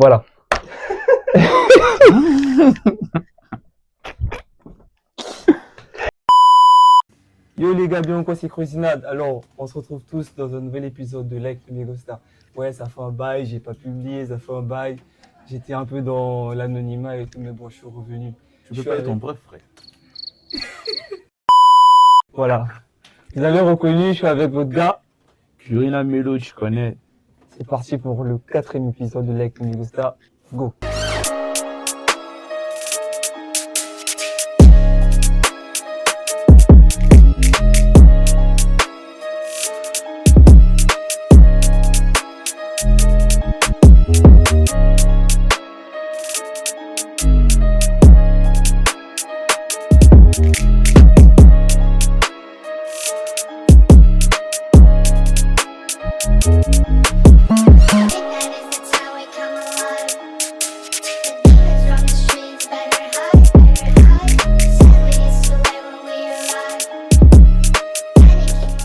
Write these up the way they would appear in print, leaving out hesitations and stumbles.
Voilà. Yo les gars, bien quoi, c'est Cruisinade. Alors, on se retrouve tous dans un nouvel épisode de Like to Megostar. Ouais, ça fait un bail, j'ai pas publié, ça fait un bail. J'étais un peu dans l'anonymat et tout, mais bon, je suis revenu. Tu peux pas être ton bref, frère. Voilà. Vous avez reconnu, je suis avec votre gars. Curina Melo, tu connais. C'est parti pour le 4e épisode de Like to Megostar. Go.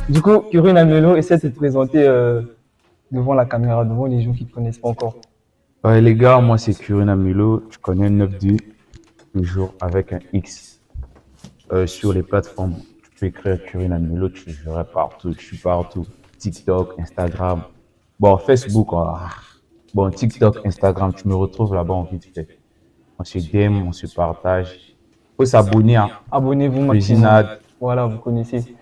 Du coup, Curina Melo essaie de se présenter devant la caméra, devant les gens qui ne te connaissent pas encore. Ouais, les gars, moi c'est Curina Melo. Tu connais 9-2, toujours avec un X. Sur les plateformes, tu peux écrire Curina Melo, tu verras partout. Je suis partout. TikTok, Instagram. Bon, Facebook, bon, TikTok, Instagram, tu me retrouves là-bas en vite fait. On se DM, on se partage. Faut s'abonner, hein. Abonnez-vous maximum. Cuisinade. Voilà, vous connaissez.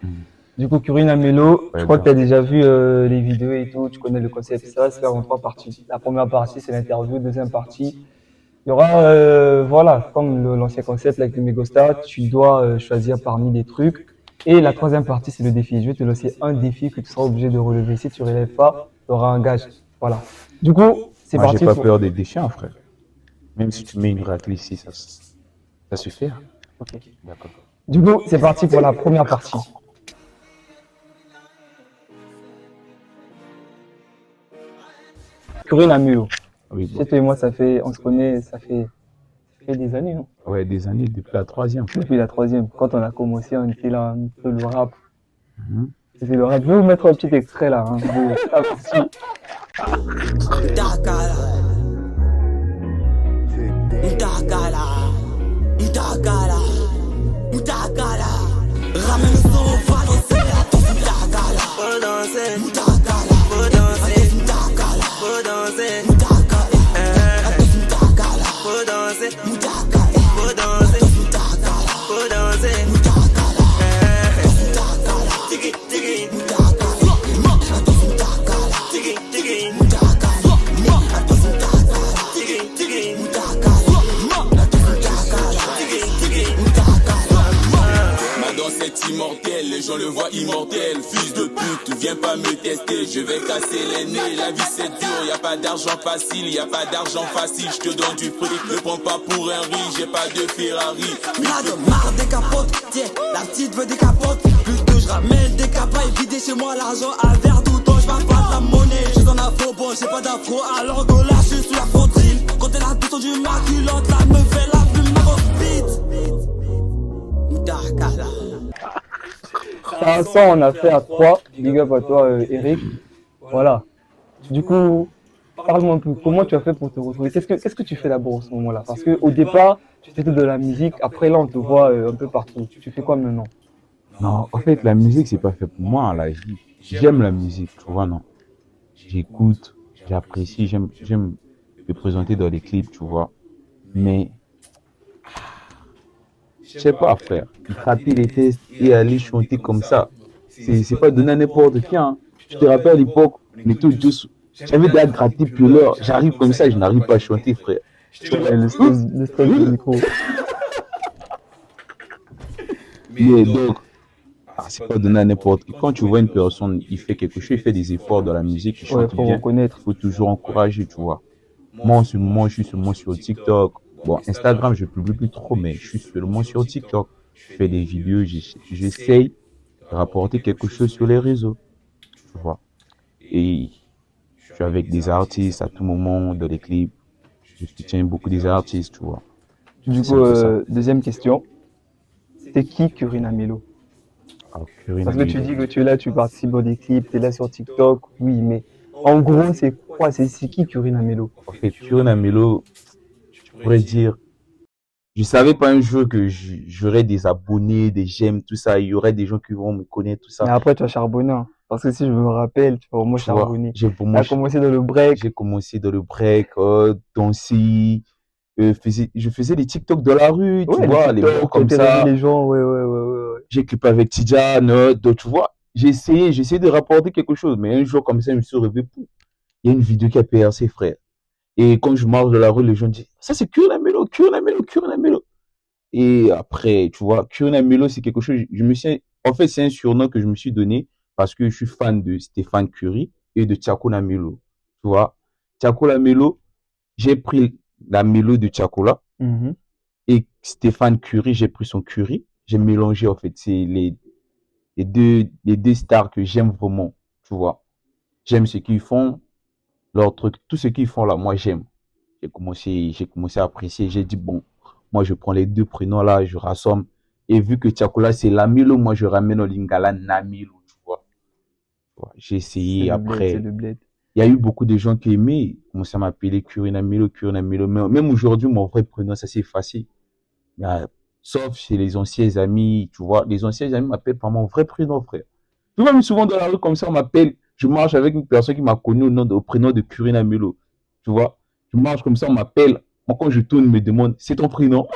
Du coup, Curina Melo, Ouais, je crois bon. que tu as déjà vu les vidéos et tout, tu connais le concept. Ça va se faire en 3 parties. La première partie, c'est l'interview. Deuxième partie, il y aura, voilà, comme l'ancien concept avec le Megostar, tu dois choisir parmi des trucs. Et la troisième partie, c'est le défi. Je vais te lancer un défi que tu seras obligé de relever. Si tu ne relèves pas, tu auras un gage. Voilà. Du coup, c'est Moi, j'ai parti pas pour... peur des déchets, frère. Même si tu mets une raclée ici, ça se fait. Hein. Ok. D'accord. Du coup, c'est parti pour la première partie. Curina Melo. Oui, Tu bon. sais, toi et moi, on se connaît, ça fait des années, non? Ouais, des années depuis la 3e. Depuis la 3e. Quand on a commencé, on était là, un peu le rap. Mhm. C'était le rap. Je vais vous mettre un petit extrait là, hein, de la partie. Ramène le son, on va danser, attention, Moutakala. Faut danser, Moutakala. Faut danser, Moutakala. Faut danser, Moutakala. Attention, Moutakala. Faut danser, Moutakala. Faut danser, Moutakala. Faut danser, Moutakala. Moutakala. Tiki, tiki, Moutakala. Attention, Moutakala. Tiki, tiki, Moutakala. Attention, Moutakala. Tiki, tiki, Moutakala. Attention, Moutakala. Tiki, tiki, Moutakala. Ma danse est immortelle, les gens le voient immortel. Fils de pute, viens pas me tester, je vais casser les nez. La vie c'est dur, y a pas d'argent facile, y a pas d'argent facile. Je te donne du fric, ne prends pas pour un riz, j'ai pas de Ferrari. Y'en a marre des capotes, tiens, la petite veut des capotes. Plus que je ramène des capas et vider chez moi l'argent à verre tout le temps. Je parle pas de la monnaie, je suis en afro, bon j'ai pas d'afro. Alors que là je suis sous la fondrine. Quand elle a tout du maculotte, la me fait la plume, ma grosse bite. Moutakala. C'est un son, on a fait à 3. Big up à toi, Eric. Voilà. Du coup, parle-moi un peu. Comment tu as fait pour te retrouver? Qu'est-ce que tu fais d'abord en ce moment-là? Parce qu'au départ, tu faisais de la musique. Après, là, on te voit un peu partout. Tu fais quoi maintenant? Non, en fait, la musique, c'est pas fait pour moi. Là. J'aime la musique, tu vois, non. J'écoute, j'apprécie, j'aime me présenter dans les clips, tu vois. Mais, je sais pas, frère. Rater les tests et aller chanter comme ça, c'est pas donné à n'importe qui. Hein. Tu te rappelles à l'époque, on était tous. J'avais des gratter puis l'heure. J'arrive comme ça, je n'arrive pas à chanter, frère. Le stress du micro. Mais donc, c'est pas donné à n'importe qui. Quand tu vois une personne, il fait quelque chose, il fait des efforts dans la musique, il Ouais, chante faut bien, reconnaître. il faut toujours encourager, tu vois. Moi, en ce moment, je suis seulement sur TikTok. Bon, Instagram, je publie plus trop, mais je suis seulement sur TikTok. Je fais des vidéos, j'essaye de rapporter quelque chose sur les réseaux, tu vois. Et je suis avec des artistes à tout moment dans les clips. Je soutiens beaucoup des artistes, tu vois. Du C'est coup, un peu ça. deuxième question. C'est qui Curina Melo? Alors, Curina Parce que tu Melo. dis que tu es là, tu participes dans des clips, tu es là sur TikTok. Oui, mais en gros, c'est Ouais, c'est qui Curie Namelo? En fait, Curie Namelo, je pourrais dire, je savais pas un jour que j'aurais des abonnés, des j'aime, tout ça. Il y aurait des gens qui vont me connaître, tout Mais ça. après, tu as charbonné, hein. Parce que si je me rappelle, tu as vraiment Tu vois, charbonné. Tu as commencé dans le break. j'ai commencé dans le break, danser, je faisais des TikTok dans la rue, tu Ouais, les vois, les bords TikTok, tu comme interviewé ça. les gens. Ouais, ouais, ouais, ouais, ouais. J'ai clippé avec Tidjane, donc tu vois, j'ai essayé de rapporter quelque chose, mais un jour comme ça, je me suis réveillé, pouf, il y a une vidéo qui a percé, frère. Et quand je marche dans la rue, les gens disent, ça c'est Curie Namelo, Curie Namelo. Et après, tu vois, Curie Namelo, c'est quelque chose, en fait, c'est un surnom que je me suis donné parce que je suis fan de Stéphane Curie et de Tiako Namelo. Tu vois, Tiako Namelo, j'ai pris la mélo de Tiakola Mhm. et Stéphane Curie, j'ai pris son Curie. J'ai mélangé, en fait, c'est les deux stars que j'aime vraiment, tu vois. J'aime ce qu'ils font, leur truc, tout ce qu'ils font là, moi j'aime. J'ai commencé à apprécier. J'ai dit, bon, moi je prends les deux prénoms là, je rassemble. Et vu que Tiakola c'est Lamilo, moi je ramène au Lingala Namilo, tu vois. J'ai C'est essayé le bled, c'est après. le bled. Il y a eu beaucoup de gens qui aimaient, commençaient à m'appeler Curie Namilo, Curie Namilo. Mais même aujourd'hui, mon vrai prénom, ça s'est effacé. Sauf chez les anciens amis, tu vois. Les anciens amis m'appellent par mon vrai prénom, frère. Tu vois, même souvent dans la rue, comme ça, on m'appelle. Je marche avec une personne qui m'a connu au prénom de Curie Namelo. Tu vois, je marche comme ça, on m'appelle. Moi, quand je tourne, on me demande, c'est ton prénom?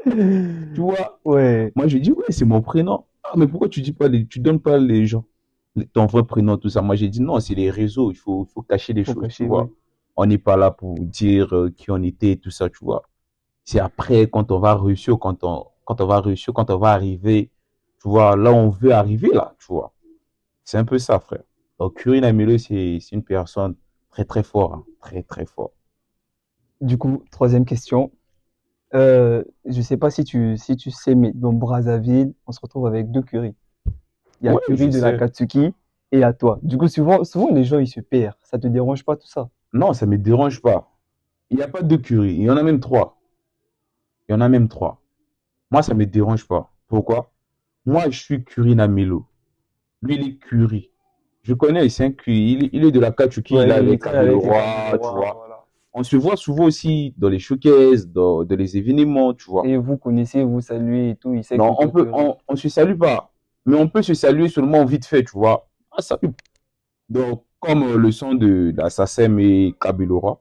Tu vois, Ouais, moi, je dis, ouais, c'est mon prénom. Ah, mais pourquoi tu dis pas tu donnes pas les gens ton vrai prénom, tout ça? Moi, j'ai dit, non, c'est les réseaux. Il faut cacher les faut choses, tu cacher, vois. oui. On n'est pas là pour dire qui on était, tout ça, tu vois. C'est après, quand on va réussir, quand on va arriver, tu vois, là, on veut arriver, là, tu vois. C'est un peu ça, frère. Donc, Curie Namelo, c'est une personne très, très fort, hein. Très, très fort. Du coup, troisième question. Je sais pas si tu sais, mais dans Brazzaville, on se retrouve avec deux Curie. Il y a Ouais, Curie je de la sais. Katsuki et à toi. Du coup, souvent les gens, ils se perdent. Ça te dérange pas tout ça? Non, ça me dérange pas. Il n'y a pas deux Curie. Il y en a même trois. Il y en a même trois. Moi, ça me dérange pas. Pourquoi? Moi, je suis Curie Namelo. Lui, il est Curie. Je connais, c'est un Curie. Il est de la Katsuki, il Ouais, est il avec traîne avec les Kabeloa, tu Kabylois, vois. voilà. On se voit souvent aussi dans les showcases, dans les événements, tu vois. Et vous connaissez, vous saluez et tout, il sait que Non, tu es Curie. on se salue pas. Mais on peut se saluer seulement vite fait, tu vois. Ah, salut. Donc, comme le son de l'Assassin et Kabilora,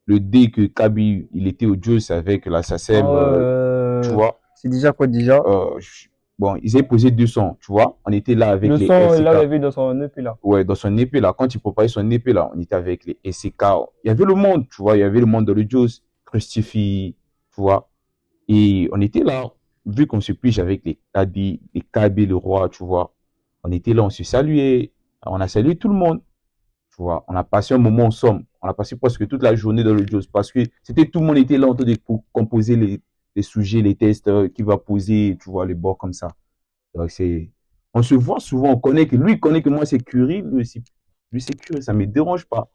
le dès que Kaby, il était au Juice avec l'Assassin, tu vois, C'est déjà quoi déjà? euh, je- bon, ils avaient posé deux sons, tu vois. On était là avec Le les son, il SCK. l'avait vu dans son EP là. Ouais, dans son épée là, quand il préparait son épée là, on était avec les SCK. Il y avait le monde, tu vois, il y avait le monde dans le Juice, Christify, tu vois. Et on était là, vu qu'on se pige avec les KB, le roi, tu vois. On était là, on se saluait, on a salué tout le monde, tu vois. On a passé un moment ensemble. On a passé presque toute la journée dans le Joss parce que tout le monde était là en train de composer les sujets, les tests qu'il va poser, tu vois, les bords comme ça. Donc on se voit souvent, on connaît que lui, il connaît que moi c'est Curie, lui c'est Curie, ça me dérange pas.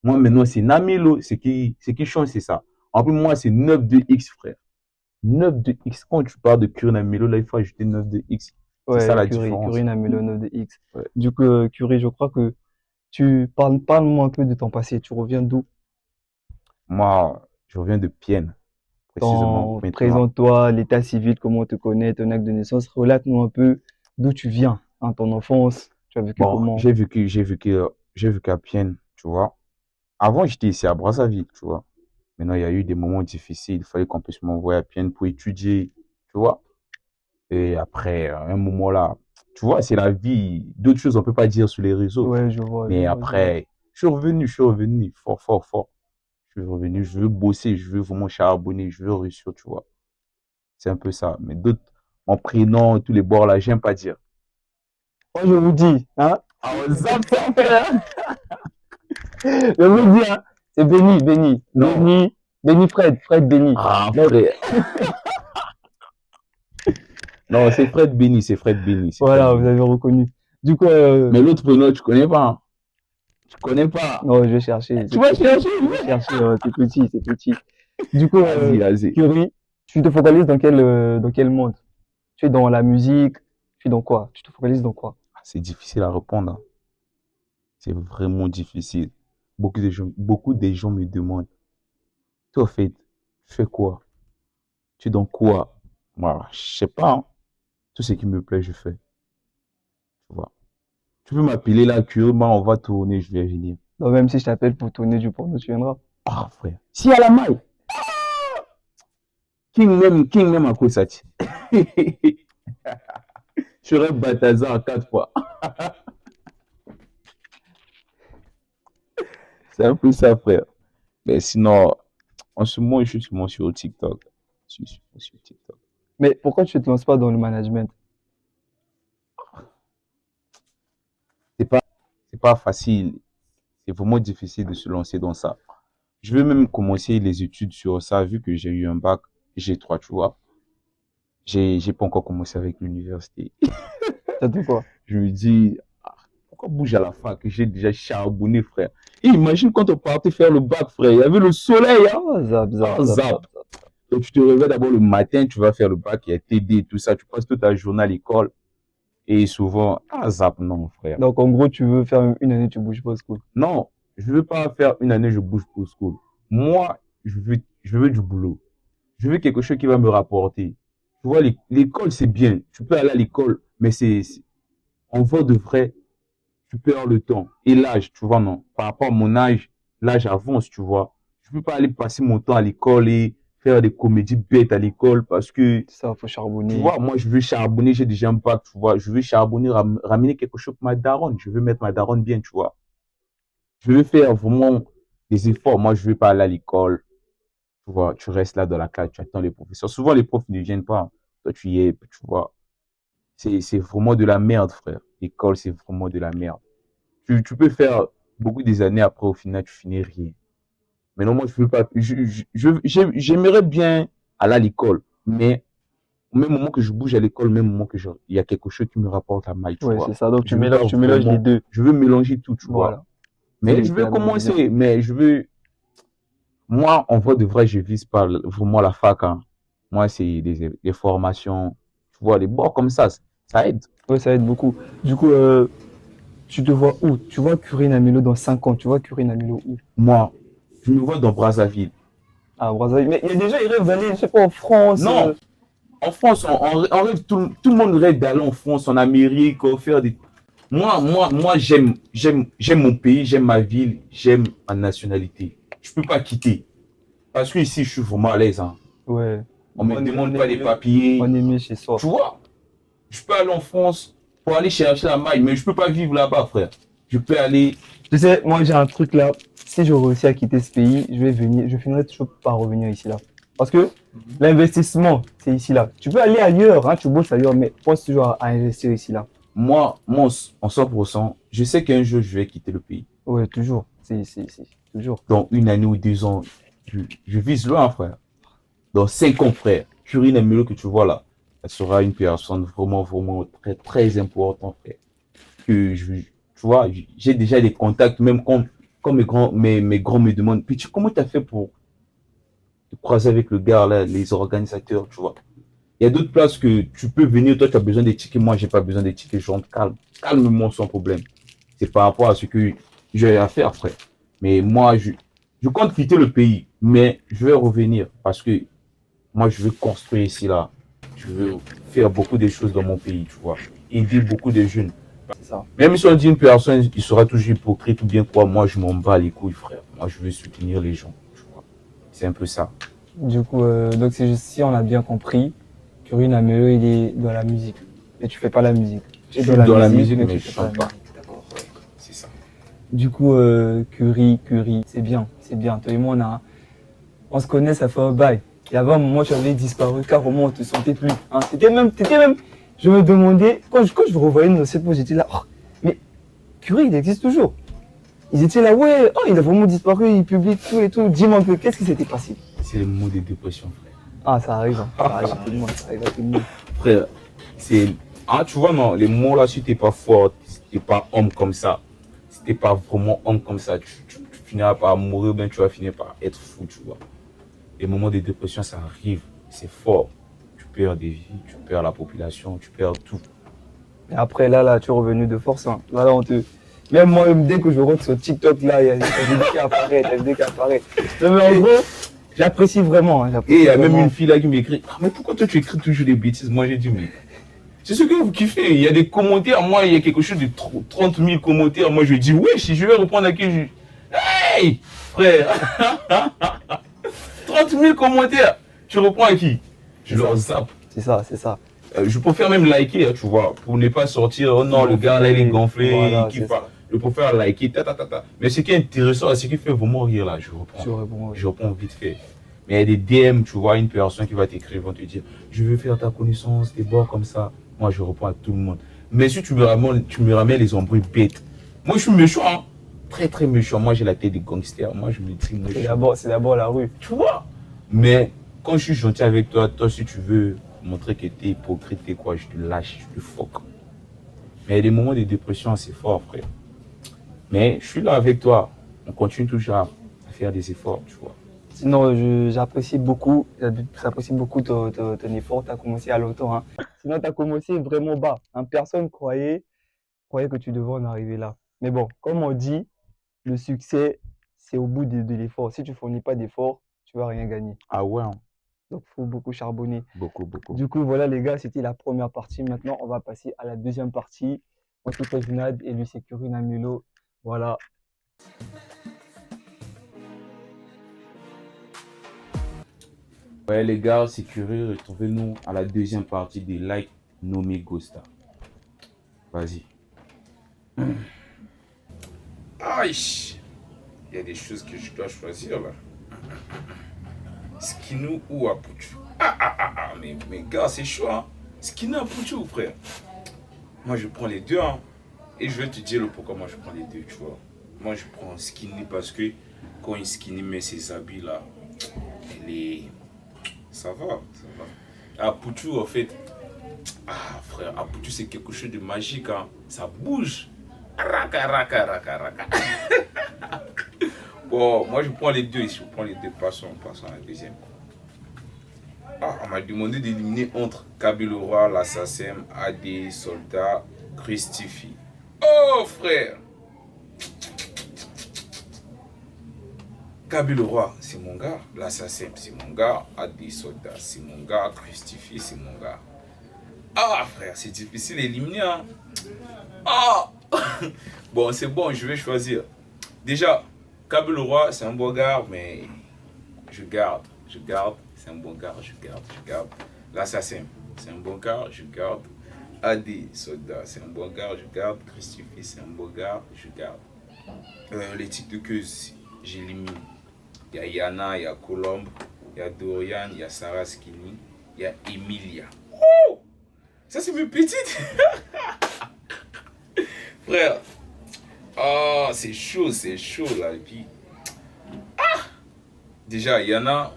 Moi maintenant c'est Namilo, c'est qui change, c'est ça. En plus, moi c'est 9-2X, frère. 9-2X, quand tu parles de Curie Namilo, là il faut ajouter 9-2X. C'est ça Ouais, la Curie différence. n'a mis le 9 de X. Ouais. Du coup, Curie, je crois que parle-moi un peu de ton passé. Tu reviens d'où? Moi, je reviens de Pienne, précisément, maintenant. Présente-toi, l'état civil, comment on te connaît, ton acte de naissance. Relate-nous un peu d'où tu viens, hein, ton enfance. Tu as vécu Bon, comment? j'ai vécu à Pienne, tu vois. Avant, j'étais ici à Brazzaville, tu vois. Maintenant, il y a eu des moments difficiles. Il fallait qu'on puisse m'envoyer à Pienne pour étudier, tu vois. Et après, un moment là, tu vois, c'est la vie. D'autres choses, on peut pas dire sur les réseaux. Ouais, je vois, je Mais vois, je vois. après, je suis revenu fort, fort, fort. Je suis revenu, je veux bosser, je veux vraiment charbonner, je veux réussir, tu vois. C'est un peu ça. Mais d'autres, mon prénom, tous les bords là, j'aime pas dire. Moi, je vous dis, hein, Ah, zap, ça, frère. je vous dis, hein, c'est Béni, Béni, Non. Béni, Béni Fred Béni. Ah, Donc, frère. Non, c'est Fred Béni, c'est Fred Béni, c'est Fred voilà, vous Béni. avez reconnu. Du coup, Mais l'autre prénom, tu connais pas, hein. Tu connais pas. non, je vais chercher. Tu vas chercher. Je vais chercher, c'est petit, c'est petit. Du coup, Vas-y, vas-y. Curie, tu te focalises dans quel monde? Tu es dans la musique? Tu es dans quoi? Tu te focalises dans quoi? c'est difficile à répondre, hein. C'est vraiment difficile. Beaucoup des gens me demandent, toi, au fait, tu fais quoi? Tu es dans quoi? Moi, je sais pas, hein. Tout ce qui me plaît, je fais. Tu vois. Tu peux m'appeler là, curieusement, on va tourner, je vais venir. Donc, même si je t'appelle pour tourner du porno, tu viendras. Ah, frère. Si à la maille, King même à cause ça. Je serais Balthazar 4 fois. C'est un peu ça, frère. Mais sinon, en ce moment, je suis sûrement sur TikTok. Je suis sûrement sur TikTok. Mais pourquoi tu ne te lances pas dans le management? C'est pas facile. C'est vraiment difficile de se lancer dans ça. Je vais même commencer les études sur ça, vu que j'ai eu un bac G3, tu vois. J'ai pas encore commencé avec l'université. T'as dit quoi? Je me dis, ah, pourquoi bouger à la fac? J'ai déjà charbonné, frère. Et imagine quand on partait faire le bac, frère. Il y avait le soleil, hein. Ah, zap, zap, Ah, zap, zap. zap, zap. Donc, tu te réveilles d'abord le matin, tu vas faire le bac, il y a TD, tout ça. Tu passes toute ta journée à l'école. Et souvent, ah, zap, non, frère. Donc, en gros, tu veux faire une année, tu bouges pas au school. Non, je veux pas faire une année, je bouge pour school. Moi, je veux du boulot. Je veux quelque chose qui va me rapporter. Tu vois, l'école, c'est bien. Tu peux aller à l'école, mais en vrai de vrai, tu perds le temps. Et l'âge, tu vois, non. Par rapport à mon âge, l'âge avance, tu vois. Je peux pas aller passer mon temps à l'école et faire des comédies bêtes à l'école parce que, Ça, faut tu charbonner. vois, moi, je veux charbonner, j'ai déjà un bac, tu vois. Je veux charbonner, ramener quelque chose pour ma daronne. Je veux mettre ma daronne bien, tu vois. Je veux faire vraiment des efforts. Moi, je veux pas aller à l'école. Tu vois, tu restes là dans la classe, tu attends les professeurs. Souvent, les profs ne viennent pas. Toi, tu y es, tu vois. C'est vraiment de la merde, frère. L'école, c'est vraiment de la merde. Tu peux faire beaucoup des années après, au final, tu finis rien. Mais non, moi, je veux pas. J'aimerais bien aller à l'école, mais au même moment que je bouge à l'école, au même moment que il y a quelque chose qui me rapporte la maille, tu Ouais, vois. c'est ça. Donc, Je veux pas tu mélanges les vraiment, deux. je veux mélanger tout, tu vois. Voilà. Mais je C'est veux la bonne vision. commencer, mais moi, en vrai de vrai, je vise pas vraiment la fac, hein. Moi, c'est des formations, tu vois, des bords comme ça aide. Ouais, ça aide beaucoup. Du coup, tu te vois où? Tu vois Curie Namelo dans 5 ans. Tu vois Curie Namelo où? Moi, je me vois dans Brazzaville. À Brazzaville. Mais il y a des gens, ils rêvent d'aller, je sais pas, en France. Non, en France, on rêve, tout le monde rêve d'aller en France, en Amérique, faire des. Moi, j'aime mon pays, j'aime ma ville, j'aime ma nationalité. Je peux pas quitter. Parce que ici, je suis vraiment à l'aise, hein. Ouais. On me On est- demande on est pas les mieux. papiers. On est mieux chez soi. Tu vois, je peux aller en France pour aller chercher la maille, mais je peux pas vivre là-bas, frère. Je peux aller. Tu sais, moi, j'ai un truc là. Si je réussis à quitter ce pays, je finirai toujours par revenir ici là. Parce que l'investissement, c'est ici là. Tu peux aller ailleurs, hein, tu bosses ailleurs, mais pense toujours à investir ici là. Moi, en 100%, je sais qu'un jour, je vais quitter le pays. Ouais, toujours. C'est toujours. Dans une année ou 2 ans, je vise loin, frère. Dans 5 ans, frère, Curie Namelo que tu vois là, elle sera une personne vraiment, vraiment très, très importante, frère. Tu vois, j'ai déjà des contacts, même quand mes grands me demandent, puis comment tu as fait pour te croiser avec le gars là, les organisateurs, tu vois. Il y a d'autres places que tu peux venir, toi tu as besoin des tickets, moi j'ai pas besoin des tickets, je rentre calme, calmement sans problème. C'est par rapport à ce que j'ai à faire, frère. Mais moi, je compte quitter le pays, mais je vais revenir parce que moi je veux construire ici là. Je veux faire beaucoup de choses dans mon pays, tu vois. Aider beaucoup de jeunes. C'est ça. Même si on dit une personne, il sera toujours hypocrite ou bien quoi, moi je m'en bats les couilles, frère. Moi je veux soutenir les gens, tu vois. C'est un peu ça. Du coup, donc si on a bien compris, Curie Namelo, il est dans la musique. Et tu fais pas la musique. Tu Je es suis dans la musique, tu mais je fais pas la chante pas. musique. D'accord. C'est ça. Du coup, Curie, c'est bien, c'est bien. Toi et moi, on se connaît, ça fait un bail. Et avant, moi, tu avais disparu, carrément, on te sentait plus. Hein. T'étais même, je me demandais, quand je revoyais nos cette pause, j'étais là, oh, mais Curie, il existe toujours. Ils étaient là, ouais, oh, il a vraiment disparu, il publie tout et tout. Dis-moi un peu, qu'est-ce qui s'était passé? C'est le mot de dépression, frère. Ah, ça arrive, hein. Ça arrive à tout le monde, ça arrive à tout le monde. Frère, c'est. Ah, tu vois, non, les mots là, si t'es pas fort, si t'es pas homme comme ça, si t'es pas vraiment homme comme ça, tu finiras par mourir, ou bien tu vas finir par être fou, tu vois. Les moments de dépression, ça arrive, c'est fort. Tu perds des vies, tu perds la population, tu perds tout. Et après, là, tu es revenu de force. Hein. Là, on te... Même moi, dès que je rentre sur TikTok, là, il y a des vidéos qui apparaissent, il y a des vidéos qui apparaissent. Non, mais en gros, j'apprécie vraiment. Hein, Et j'apprécie il y a même vraiment. une fille là qui m'écrit, ah, mais pourquoi toi tu écris toujours des bêtises? Moi j'ai dit, mais c'est ce que vous kiffez. Il y a des commentaires, moi il y a quelque chose de 30 000 commentaires. Moi je dis, ouais, si je vais reprendre à qui je... Hey, frère 30 000 commentaires, tu reprends à qui? Je leur zappe. C'est ça, c'est ça. Je préfère même liker, hein, tu vois, pour ne pas sortir, oh non, le gars là il est gonflé, Voilà, il kiffe c'est pas. ça. Je préfère liker, ta ta ta ta. Mais ce qui est intéressant, ce qui fait vraiment rire là, je reprends. Tu réponds, ouais. Je reprends vite fait. Mais il y a des DM, tu vois, une personne qui va t'écrire, vont te dire, je veux faire ta connaissance, t'es bon comme ça. Moi, je reprends à tout le monde. Mais si tu me ramènes les embrouilles bêtes. Moi, je suis méchant, hein. Très, très méchant. Moi, j'ai la tête des gangsters. Moi, je me dis, moi, C'est d'abord la rue. tu vois. Mais quand je suis gentil avec toi, toi, si tu veux montrer que t'es hypocrite, t'es quoi, je te lâche, je te fuck. Mais il y a des moments de dépression assez forts, frère. Mais je suis là avec toi. On continue toujours à faire des efforts, tu vois. Sinon, j'apprécie beaucoup ton effort. Tu as commencé à longtemps. Hein. Sinon, tu as commencé vraiment bas. Hein. Personne croyait que tu devais en arriver là. Mais bon, comme on dit, le succès, c'est au bout de l'effort. Si tu ne fournis pas d'effort, tu ne vas rien gagner. Ah ouais, hein. Donc, il faut beaucoup charbonner. Beaucoup, beaucoup. Du coup, voilà les gars, c'était la première partie. Maintenant, on va passer à la deuxième partie. Moi, c'est Junad et lui, c'est Curine Amulo. Voilà. Ouais, les gars, c'est curieux. Retrouvez-nous à la deuxième partie des likes nommés Ghosta. Vas-y. Aïe! Il y a des choses que je dois choisir là. Skinou ou Apuchu? Mais gars, c'est chaud, hein? Skinou Apuchu, frère. Moi, je prends les deux, hein. Et je vais te dire le pourquoi moi je prends les deux, tu vois. Moi, je prends Skinny parce que quand une Skinny met ses habits là, elle est... Ça va. Apuchu, en fait, frère, Apuchu, c'est quelque chose de magique, hein. Ça bouge. Raka. Bon, moi, je prends les deux. Je prends les deux. Passons à la deuxième. On m'a demandé d'éliminer entre Kabilora, l'assassin, AD, Soldat, Christifi. Oh, frère! Kabilora, c'est mon gars. L'assassin, c'est mon gars. AD, Soldat, c'est mon gars. Christifi, c'est mon gars. Frère, c'est difficile d'éliminer, hein. Bon, c'est bon, je vais choisir. Déjà, Kabilora, c'est un bon gars, mais je garde. C'est un bon gars, je garde. L'assassin, c'est un bon gars, je garde. AD, Soldat, c'est un bon gars, je garde. Christifi, c'est un bon gars, je garde. Les TikTokeuses, j'élimine. Il y a Yana, il y a Colombe, il y a Dorian, il y a Sarah Skinny, il y a Emilia. Oh! Ça, c'est mes petites. Frère. C'est chaud là. Et puis, déjà, Yana,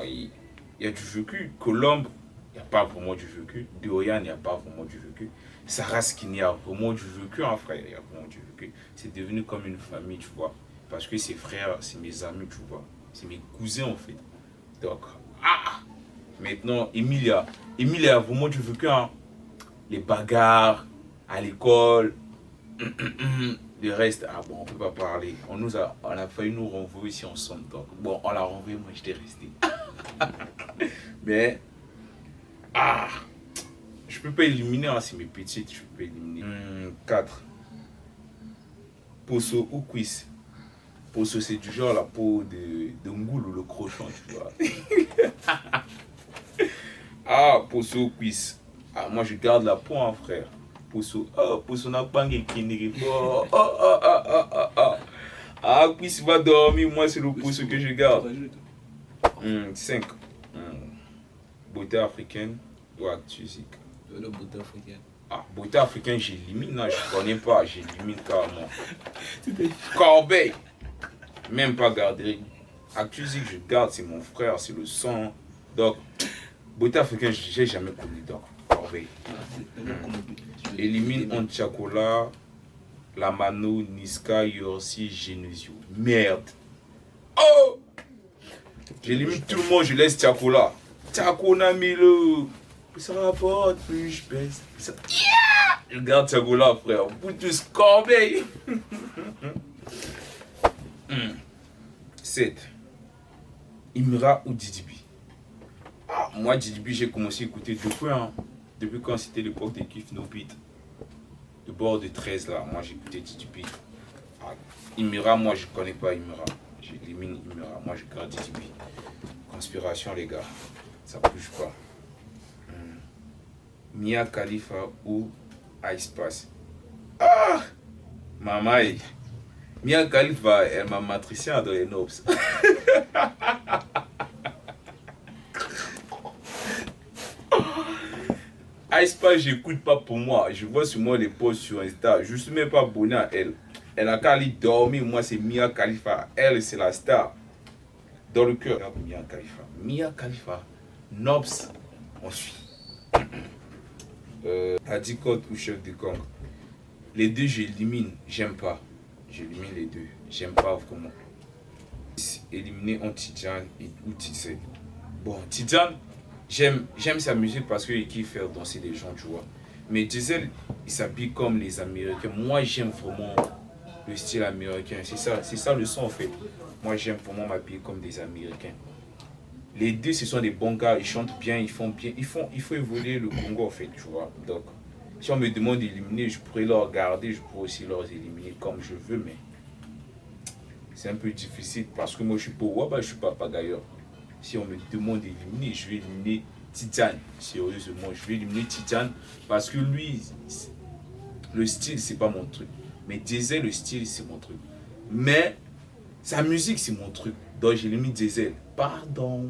il y a du vécu. Colombe, il n'y a pas vraiment du vécu. Dorian, il n'y a pas vraiment du vécu. Sarah Skinny, il y a vraiment du vécu, hein, frère. Il y a vraiment du vécu. C'est devenu comme une famille, tu vois. Parce que ses frères, c'est mes amis, tu vois. C'est mes cousins, en fait. Donc, maintenant, Emilia a vraiment du vécu, hein. Les bagarres à l'école. Le reste, on peut pas parler. On a failli nous renvoyer ici ensemble. Donc, bon, on l'a renvoyé, moi j'étais resté. Mais, je peux pas éliminer, hein, c'est mes petites, je peux pas éliminer. 4. Posso ou Quiz. Posso, c'est du genre la peau de Ngoul ou le crochon, tu vois. Posso ou Quiz. Moi je garde la peau, hein, frère. Posso n'a pas de qui Quiz va dormir, moi c'est le Posso que je garde. 5. Beauté africaine ou Actusique. La beauté africaine. Beauté africaine, j'élimine, non, je connais pas, j'élimine carrément. Corbeil, même pas garder. Actusique, je garde, c'est mon frère, c'est le sang. Donc, beauté africaine, j'ai jamais connu, donc, Corbeil. Élimine Onchakola, Lamano, Niska, Yorsi, Genesio. Merde. J'élimine tout le monde, je laisse Tchakola. Tchakona Milo. Plus ça rapporte, plus je baisse. Regarde Thiago là, frère. Boutus Corbeil. 7. Imra ou Didi B? Ah, moi, Didi B, j'ai commencé à écouter depuis quand c'était l'époque des Kiff No Beat. Le bord de 13 là, moi j'écoutais Didi B. Ah, Imra, moi je connais pas Imra. J'élimine Imra, moi je garde Didi B. Conspiration, les gars, ça bouge pas. Mia Khalifa ou Ice Spice? Ah! Maman, Mia Khalifa, elle m'a matricé dans les nobs. Ice Spice, j'écoute pas pour moi. Je vois sur moi les posts sur Insta. Je suis même pas abonné à elle. Elle a qu'à aller dormir. Moi, c'est Mia Khalifa. Elle, c'est la star. Dans le cœur. Mia Khalifa. Mia Khalifa. Nobs, on suit. Hadicot ou Chef de Gang. Les deux, j'élimine. J'aime pas. J'élimine les deux. J'aime pas vraiment. Éliminer en Tidjane ou Tizel. Bon, Tidjane, j'aime sa musique parce qu'il kiffe faire danser les gens, tu vois. Mais Diesel, il s'habille comme les Américains. Moi, j'aime vraiment le style américain. C'est ça le son, en fait. Moi, j'aime vraiment m'habiller comme des Américains. Les deux, ce sont des bons gars. Ils chantent bien, ils font bien. Il faut évoluer le Congo, en fait, tu vois. Donc, si on me demande d'éliminer, je pourrais leur garder. Je pourrais aussi leur éliminer comme je veux, mais c'est un peu difficile parce que moi, je suis pas Waba, je suis pas pagailleur. Si on me demande d'éliminer, je vais éliminer Tidjane. Sérieusement, je vais éliminer Tidjane parce que lui, le style, c'est pas mon truc. Mais Diesel, le style, c'est mon truc. Mais sa musique, c'est mon truc. Donc, j'élimine Diesel. Pardon.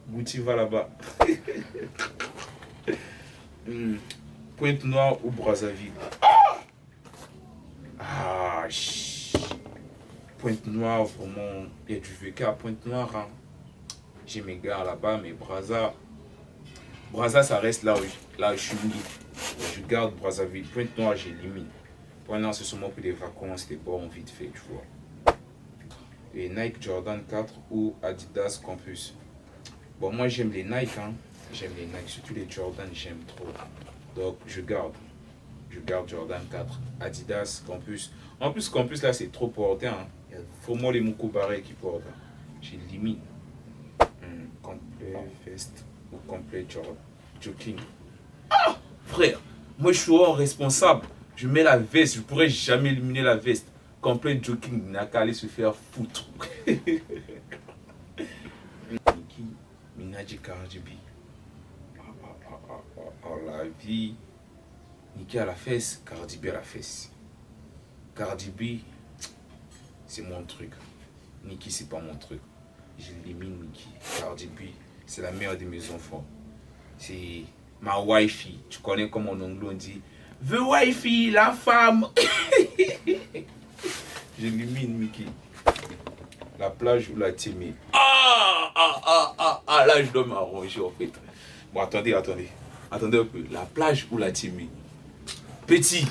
Gouti va là-bas. Pointe-Noire ou Brazzaville? Ah, Pointe-Noire, vraiment, il y a du VK à Pointe-Noire. Hein. J'ai mes gars là-bas, mais Brazza, ça reste là où je suis libre. Je garde Brazzaville. Pointe-Noire, j'élimine. Pointe-Noire, c'est seulement pour des vacances, des bons vite fait, tu vois. Et Nike Jordan 4 ou Adidas Campus? Bon, moi, j'aime les Nike, hein. J'aime les Nike, surtout les Jordan, j'aime trop. Donc, je garde Jordan 4. Adidas Campus. En plus, Campus, là, c'est trop porté, hein. Il y a vraiment les Moukoubaré qui portent. Hein. J'élimine. Complet veste ou complet jogging. Ah, frère, moi je suis responsable. Je mets la veste, je pourrais jamais éliminer la veste. Complet jogging, n'a qu'à aller se faire foutre. Nicki Minaj Cardi B. Oh la vie. Nicki à la fesse, Cardi B à la fesse. Cardi B, c'est mon truc. Nicki, c'est pas mon truc. J'élimine Nicki. Cardi B, c'est la mère de mes enfants. C'est ma wifey. Tu connais comme mon anglais on dit. The wifey, la femme. J'élimine Nicki. La plage ou la Témé? Là, je dois m'arranger en fait. Bon, attendez un peu. La plage ou la Témé? Petit.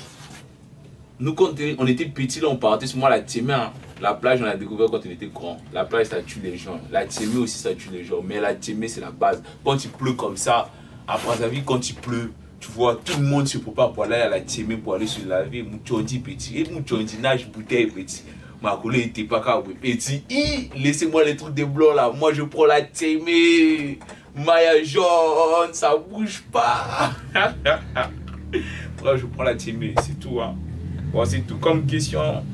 Nous, quand on était petits, là, on partait sur moi la Témé. Hein. La plage, on a découvert quand on était grand. La plage, ça tue les gens. La Témé aussi, ça tue les gens. Mais la Témé, c'est la base. Quand il pleut comme ça, à Brazzaville, quand il pleut, tu vois, tout le monde se prépare pour aller à la Témé pour aller se laver. Mouchondi petit. Et Mouchondi nage bouteille petit. Ma collègue était pas capable petit. Laissez-moi les trucs de blanc là. Moi, je prends la Témé. Maillot jaune, ça bouge pas. Moi, je prends la Témé, c'est tout. Hein. Bon, c'est tout comme question.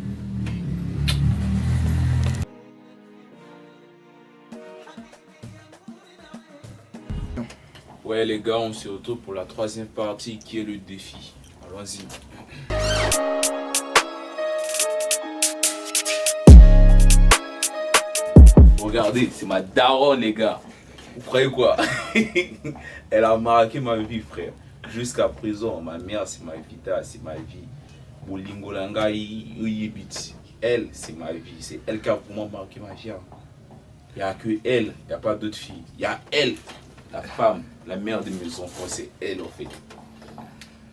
Ouais les gars, on se retrouve pour la troisième partie qui est le défi. Allons-y. Regardez, c'est ma daronne les gars. Vous croyez quoi? Elle a marqué ma vie frère. Jusqu'à présent, ma mère c'est ma vie, c'est ma vie. Bolingolanga Yibit. Elle c'est ma vie. C'est elle qui a vraiment marqué ma vie. Il n'y a que elle, il n'y a pas d'autres filles. Il y a elle. La femme, la mère de mes enfants, c'est elle en fait.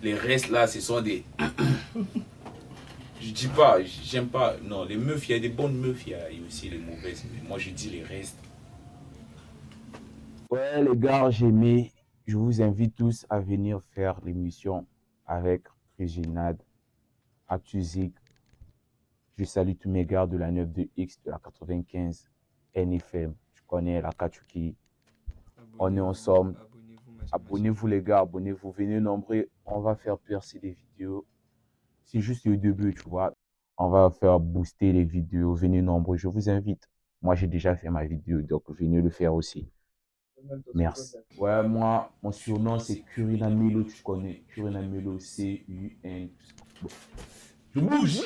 Les restes là, ce sont des... Je dis pas, j'aime pas. Non, les meufs, il y a des bonnes meufs, il y a aussi les mauvaises. Mais moi, je dis les restes. Ouais, les gars, j'ai aimé. Je vous invite tous à venir faire l'émission avec Réginade, Actuzik. Je salue tous mes gars de la 92X, de la 95, NFM. Tu connais la Kachuki. On est ensemble. Abonnez-vous les gars, abonnez-vous. Venez nombreux. On va faire percer les vidéos. C'est juste le début, tu vois. On va faire booster les vidéos. Venez nombreux. Je vous invite. Moi, j'ai déjà fait ma vidéo, donc venez le faire aussi. Merci. Ouais, moi, mon surnom, c'est Curina Milo, tu connais. Curina Milo, C-U-N. Je bouge!